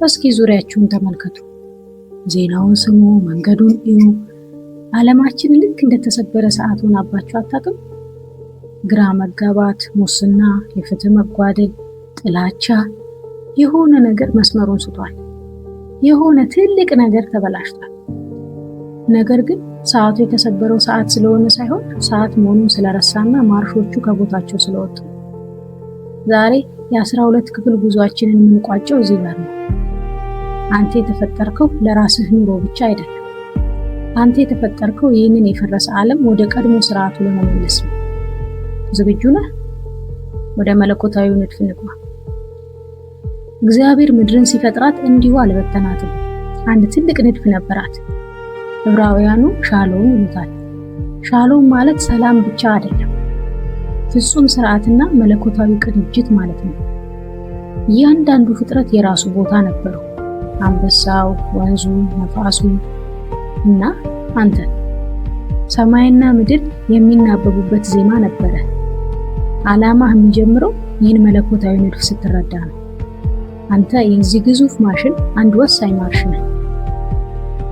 እስኪ ዙሪያችሁን ተመልከቱ። ዜናውን ስሙ፣ መንገዱን እዩ። ዓለማችን ልክ እንደተሰበረ ሰዓት ሆናባችሁ አታውቅም? ግራ መጋባት፣ ሙስና፣ የፍትህ መጓደል፣ ጥላቻ፣ የሆነ ነገር መስመሩን ስቷል። የሆነ ትልቅ ነገር ተበላሽቷል። ነገር ግን ሰዓቱ የተሰበረው ሰዓት ስለሆነ ሳይሆን ሰዓት መሆኑን ስለረሳና ማርሾቹ ከቦታቸው ስለወጡ። ዛሬ የ12 ክፍል ጉዟችንን የምንቋጨው እዚህ ጋር ነው። አንተ የተፈጠርከው ለራስህ ኑሮ ብቻ አይደለም። አንተ የተፈጠርከው ይህንን የፈረሰ ዓለም ወደ ቀድሞ ስርዓቱ ለመመለስ ነው። ዝግጁ ነህ? ወደ መለኮታዊው ንድፍ እንግባ። እግዚአብሔር ምድርን ሲፈጥራት እንዲሁ አልበተናትም። አንድ ትልቅ ንድፍ ነበራት። ዕብራውያኑ ሻሎም ይሉታል። ሻሎም ማለት ሰላም ብቻ አይደለም፣ ፍጹም ስርዓትና መለኮታዊ ቅንጅት ማለት ነው። እያንዳንዱ ፍጥረት የራሱ ቦታ ነበረው። አንበሳው፣ ወንዙ፣ ነፋሱ እና አንተ። ሰማይና ምድር የሚናበቡበት ዜማ ነበረ። ዓላማህ የሚጀምረው ይህን መለኮታዊ ንድፍ ስትረዳ ነው። አንተ የዚህ ግዙፍ ማሽን አንድ ወሳኝ ማርሽ ነህ።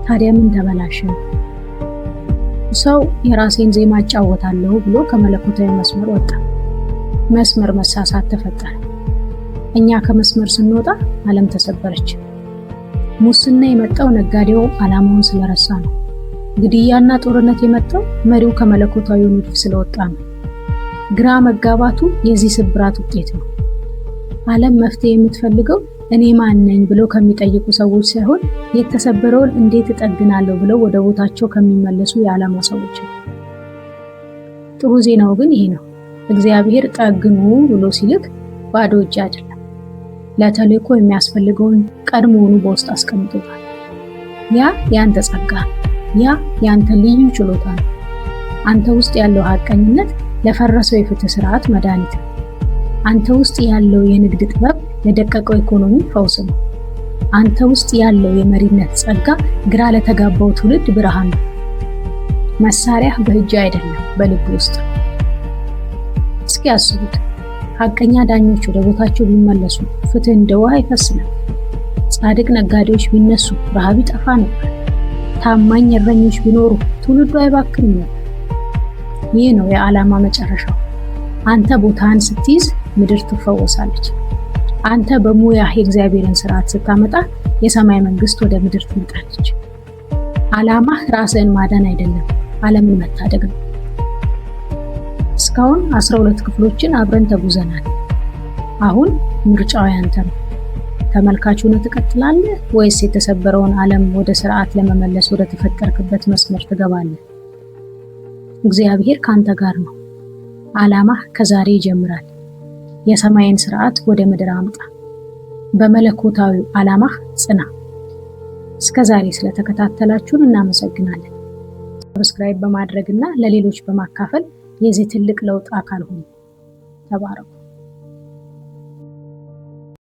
ታዲያ ምን ተበላሸ? ሰው የራሴን ዜማ እጫወታለሁ ብሎ ከመለኮታዊ መስመር ወጣ። መስመር መሳሳት ተፈጠረ። እኛ ከመስመር ስንወጣ ዓለም ተሰበረች። ሙስና የመጣው ነጋዴው ዓላማውን ስለረሳ ነው። ግድያና ጦርነት የመጣው መሪው ከመለኮታዊ ንድፍ ስለወጣ ነው። ግራ መጋባቱ የዚህ ስብራት ውጤት ነው። ዓለም መፍትሄ የምትፈልገው እኔ ማን ነኝ ብለው ከሚጠይቁ ሰዎች ሳይሆን የተሰበረውን እንዴት እጠግናለሁ ብለው ወደ ቦታቸው ከሚመለሱ የዓላማ ሰዎች ነው። ጥሩ ዜናው ግን ይሄ ነው። እግዚአብሔር ጠግኑ ብሎ ሲልክ ባዶ እጅ አይደለም። ለተልእኮ የሚያስፈልገውን ቀድሞውኑ በውስጥ አስቀምጦታል። ያ ያንተ ጸጋ፣ ያ ያንተ ልዩ ችሎታ ነው። አንተ ውስጥ ያለው ሐቀኝነት ለፈረሰው የፍትህ ስርዓት መድኃኒት ነው። አንተ ውስጥ ያለው የንግድ ጥበብ ለደቀቀው ኢኮኖሚ ፈውስ ነው። አንተ ውስጥ ያለው የመሪነት ጸጋ ግራ ለተጋባው ትውልድ ብርሃን ነው። መሳሪያ በእጅ አይደለም፣ በልብ ውስጥ ነው። እስኪ አስቡት፣ ሐቀኛ ዳኞች ወደ ቦታቸው ቢመለሱ ፍትህ እንደ ውሃ ይፈስ ነበር። ጻድቅ ነጋዴዎች ቢነሱ ረሃብ ይጠፋ ነበር። ታማኝ እረኞች ቢኖሩ ትውልዱ አይባክንም ነበር። ይህ ነው የዓላማ መጨረሻው። አንተ ቦታህን ስትይዝ ምድር ትፈወሳለች። አንተ በሙያህ የእግዚአብሔርን ስርዓት ስታመጣ የሰማይ መንግስት ወደ ምድር ትመጣለች። ዓላማህ ራስህን ማዳን አይደለም፣ ዓለምን መታደግ ነው። እስካሁን 12 ክፍሎችን አብረን ተጉዘናል። አሁን ምርጫው ያንተ ነው። ተመልካች ሆነህ ትቀጥላለህ ወይስ የተሰበረውን ዓለም ወደ ስርዓት ለመመለስ ወደ ተፈጠርክበት መስመር ትገባለህ? እግዚአብሔር ካንተ ጋር ነው። ዓላማህ ከዛሬ ይጀምራል። የሰማይን ስርዓት ወደ ምድር አምጣ። በመለኮታዊው ዓላማህ ጽና። እስከዛሬ ስለተከታተላችሁን እናመሰግናለን። ሰብስክራይብ በማድረግና ለሌሎች በማካፈል የዚህ ትልቅ ለውጥ አካል ሁኑ። ተባረኩ።